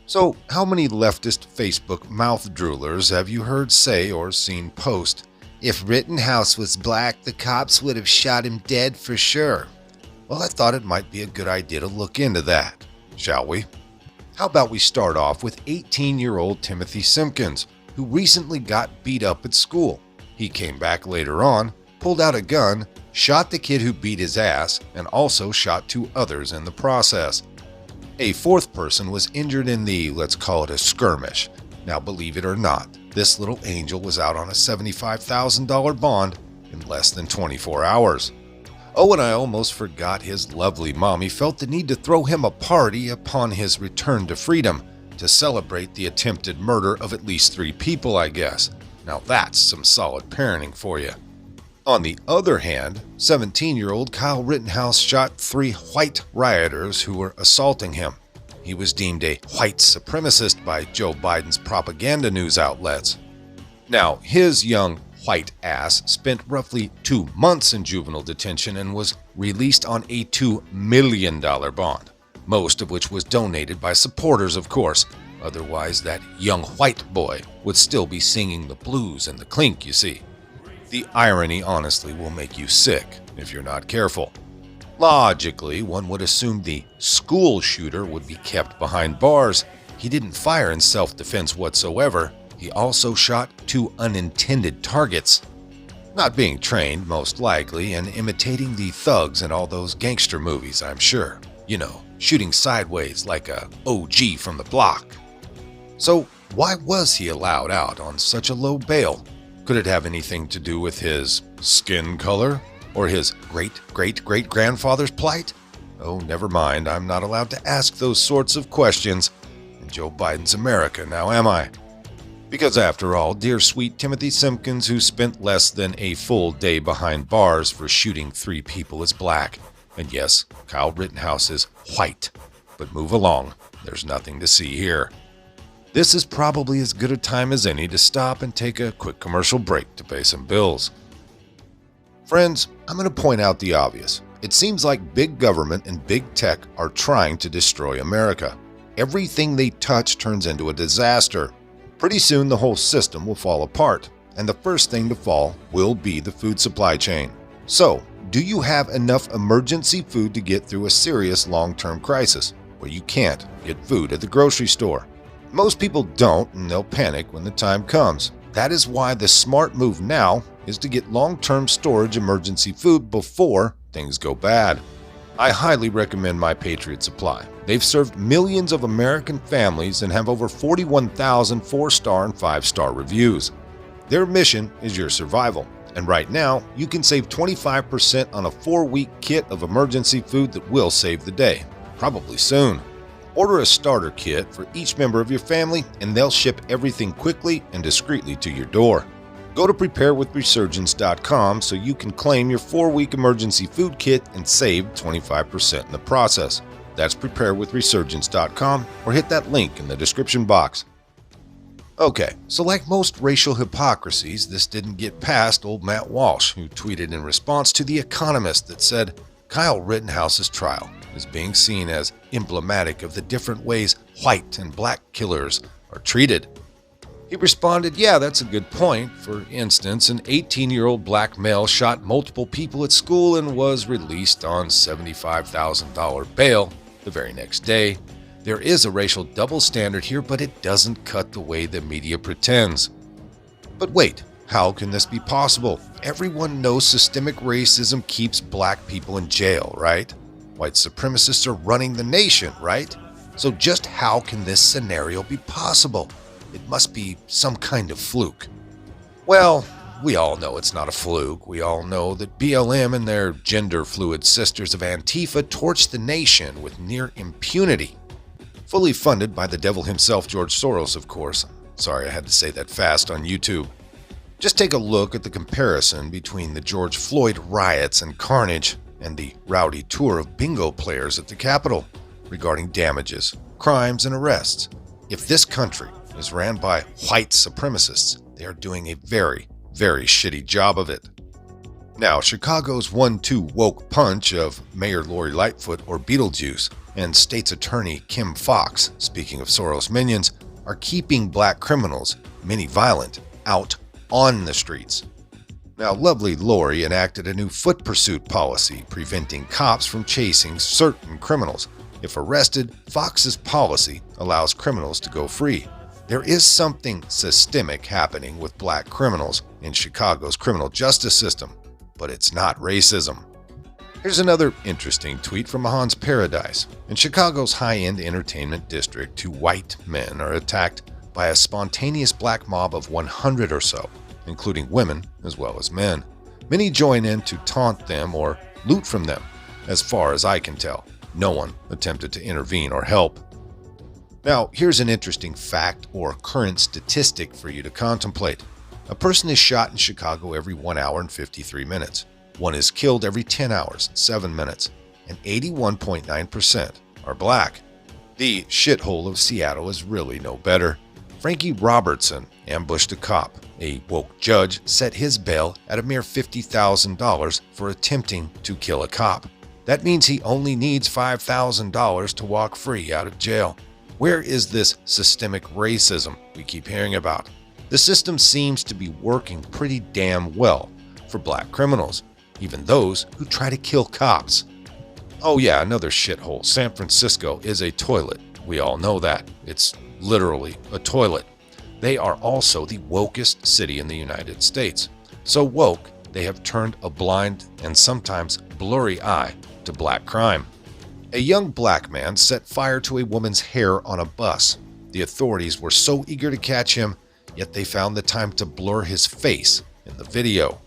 So, how many leftist Facebook mouth droolers have you heard say or seen post, "If Rittenhouse was black, the cops would have shot him dead for sure"? Well, I thought it might be a good idea to look into that, shall we? How about we start off with 18-year-old Timothy Simpkins, who recently got beat up at school. He came back later on, pulled out a gun, shot the kid who beat his ass, and also shot 2 others in the process. A 4th person was injured in the, let's call it a skirmish. Now, believe it or not, this little angel was out on a $75,000 bond in less than 24 hours. Oh, and I almost forgot his lovely mommy felt the need to throw him a party upon his return to freedom to celebrate the attempted murder of at least 3 people, I guess. Now that's some solid parenting for you. On the other hand, 17-year-old Kyle Rittenhouse shot 3 white rioters who were assaulting him. He was deemed a white supremacist by Joe Biden's propaganda news outlets. Now, his young white ass spent roughly 2 months in juvenile detention and was released on a $2 million bond, most of which was donated by supporters, of course. Otherwise, that young white boy would still be singing the blues and the clink, you see. The irony, honestly, will make you sick if you're not careful. Logically, one would assume the school shooter would be kept behind bars. He didn't fire in self-defense whatsoever. He also shot 2 unintended targets. Not being trained, most likely, and imitating the thugs in all those gangster movies, I'm sure. You know, shooting sideways like a OG from the block. So, why was he allowed out on such a low bail? Could it have anything to do with his skin color? Or his great-great-great-grandfather's plight? Oh, never mind, I'm not allowed to ask those sorts of questions in Joe Biden's America, now am I? Because after all, dear sweet Timothy Simpkins, who spent less than a full day behind bars for shooting 3 people, is black. And yes, Kyle Rittenhouse is white. But move along, there's nothing to see here. This is probably as good a time as any to stop and take a quick commercial break to pay some bills. Friends, I'm going to point out the obvious. It seems like big government and big tech are trying to destroy America. Everything they touch turns into a disaster. Pretty soon the whole system will fall apart, and the first thing to fall will be the food supply chain. So, do you have enough emergency food to get through a serious long-term crisis where you can't get food at the grocery store? Most people don't, and they'll panic when the time comes. That is why the smart move now is to get long-term storage emergency food before things go bad. I highly recommend My Patriot Supply. They've served millions of American families and have over 41,000 4-star and 5-star reviews. Their mission is your survival, and right now you can save 25% on a 4-week kit of emergency food that will save the day, probably soon. Order a starter kit for each member of your family, and they'll ship everything quickly and discreetly to your door. Go to preparewithresurgence.com so you can claim your 4-week emergency food kit and save 25% in the process. That's preparewithresurgence.com, or hit that link in the description box. Okay, so like most racial hypocrisies, this didn't get past old Matt Walsh, who tweeted in response to The Economist that said, Kyle Rittenhouse's trial is being seen as emblematic of the different ways white and black killers are treated. He responded, yeah, that's a good point. For instance, an 18-year-old black male shot multiple people at school and was released on $75,000 bail the very next day. There is a racial double standard here, but it doesn't cut the way the media pretends. But wait, how can this be possible? Everyone knows systemic racism keeps black people in jail, right? White supremacists are running the nation, right? So just how can this scenario be possible? It must be some kind of fluke. Well, we all know it's not a fluke. We all know that BLM and their gender-fluid sisters of Antifa torched the nation with near impunity. Fully funded by the devil himself, George Soros, of course. Sorry, I had to say that fast on YouTube. Just take a look at the comparison between the George Floyd riots and carnage and the rowdy tour of bingo players at the Capitol regarding damages, crimes, and arrests. If this country is ran by white supremacists, they are doing a very, very shitty job of it. Now, Chicago's 1-2 woke punch of Mayor Lori Lightfoot or Beetlejuice and State's Attorney Kim Foxx, speaking of Soros minions, are keeping black criminals, many violent, out on the streets. Now, lovely Lori enacted a new foot pursuit policy preventing cops from chasing certain criminals. If arrested, Fox's policy allows criminals to go free. There is something systemic happening with black criminals in Chicago's criminal justice system, but it's not racism. Here's another interesting tweet from Mahan's Paradise. In Chicago's high-end entertainment district, 2 white men are attacked by a spontaneous black mob of 100 or so, including women as well as men. Many join in to taunt them or loot from them. As far as I can tell, no one attempted to intervene or help. Now, here's an interesting fact or current statistic for you to contemplate. A person is shot in Chicago every 1 hour and 53 minutes. One is killed every 10 hours and 7 minutes, and 81.9% are black. The shithole of Seattle is really no better. Frankie Robertson ambushed a cop. A woke judge set his bail at a mere $50,000 for attempting to kill a cop. That means he only needs $5,000 to walk free out of jail. Where is this systemic racism we keep hearing about? The system seems to be working pretty damn well for black criminals, even those who try to kill cops. Oh yeah, another shithole. San Francisco is a toilet. We all know that. It's literally a toilet. They are also the wokest city in the United States. So woke, they have turned a blind and sometimes blurry eye to black crime. A young black man set fire to a woman's hair on a bus. The authorities were so eager to catch him, yet they found the time to blur his face in the video.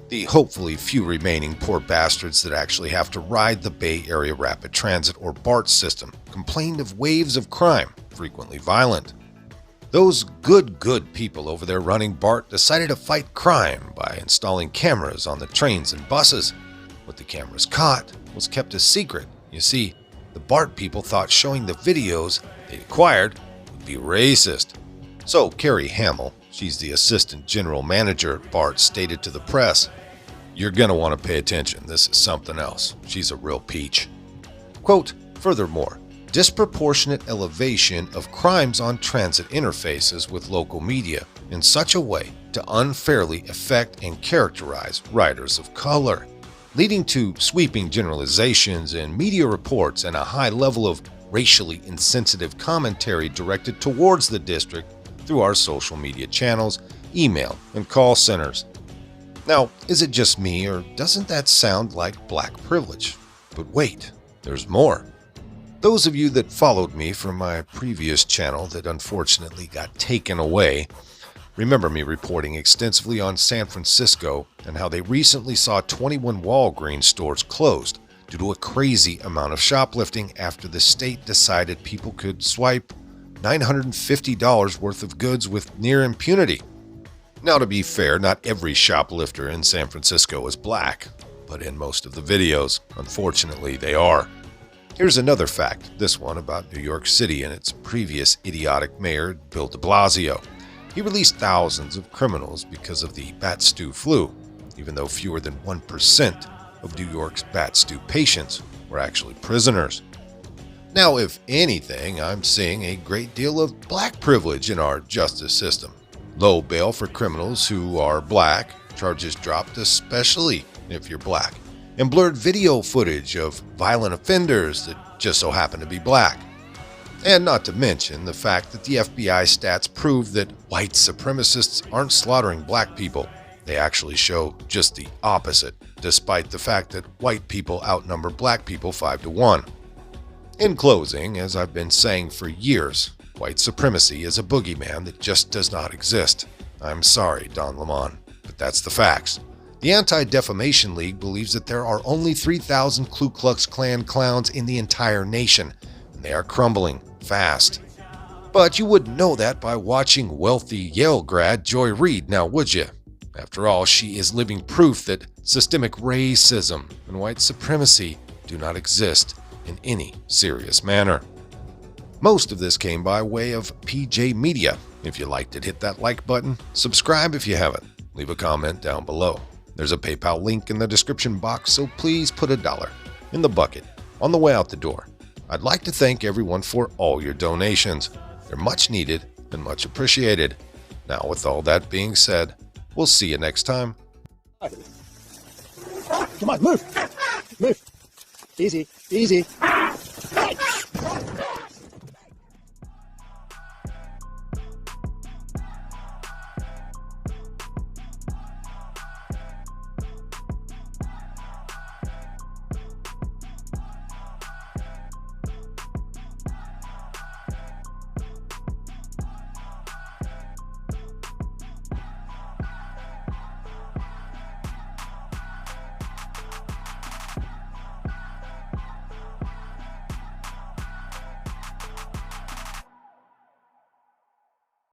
The hopefully few remaining poor bastards that actually have to ride the Bay Area Rapid Transit or BART system complained of waves of crime, frequently violent. Those good people over there running BART decided to fight crime by installing cameras on the trains and buses. What the cameras caught was kept a secret. You see, the BART people thought showing the videos they acquired would be racist. So Carrie Hamill, she's the assistant general manager at BART, stated to the press, "You're gonna want to pay attention. This is something else. She's a real peach." Quote, furthermore, disproportionate elevation of crimes on transit interfaces with local media in such a way to unfairly affect and characterize riders of color, leading to sweeping generalizations in media reports and a high level of racially insensitive commentary directed towards the district through our social media channels, email, and call centers. Now, is it just me, or doesn't that sound like black privilege? But wait, there's more. Those of you that followed me from my previous channel that unfortunately got taken away remember me reporting extensively on San Francisco and how they recently saw 21 Walgreens stores closed due to a crazy amount of shoplifting after the state decided people could swipe $950 worth of goods with near impunity. Now, to be fair, not every shoplifter in San Francisco is black, but in most of the videos, unfortunately, they are. Here's another fact, this one about New York City and its previous idiotic mayor, Bill de Blasio. He released thousands of criminals because of the bat stew flu, even though fewer than 1% of New York's bat stew patients were actually prisoners. Now, if anything, I'm seeing a great deal of black privilege in our justice system. Low bail for criminals who are black, charges dropped especially if you're black, and blurred video footage of violent offenders that just so happen to be black. And not to mention the fact that the FBI stats prove that white supremacists aren't slaughtering black people. They actually show just the opposite, despite the fact that white people outnumber black people 5-1. In closing, as I've been saying for years, white supremacy is a boogeyman that just does not exist. I'm sorry, Don Lemon, but that's the facts. The Anti-Defamation League believes that there are only 3,000 Ku Klux Klan clowns in the entire nation, and they are crumbling fast. But you wouldn't know that by watching wealthy Yale grad Joy Reid, now would you? After all, she is living proof that systemic racism and white supremacy do not exist in any serious manner. Most of this came by way of PJ Media. If you liked it, hit that like button, subscribe if you haven't, leave a comment down below. There's a PayPal link in the description box, so please put $1 in the bucket on the way out the door. I'd like to thank everyone for all your donations. They're much needed and much appreciated. Now, with all that being said, we'll see you next time. Come on, move. Move. Easy, easy.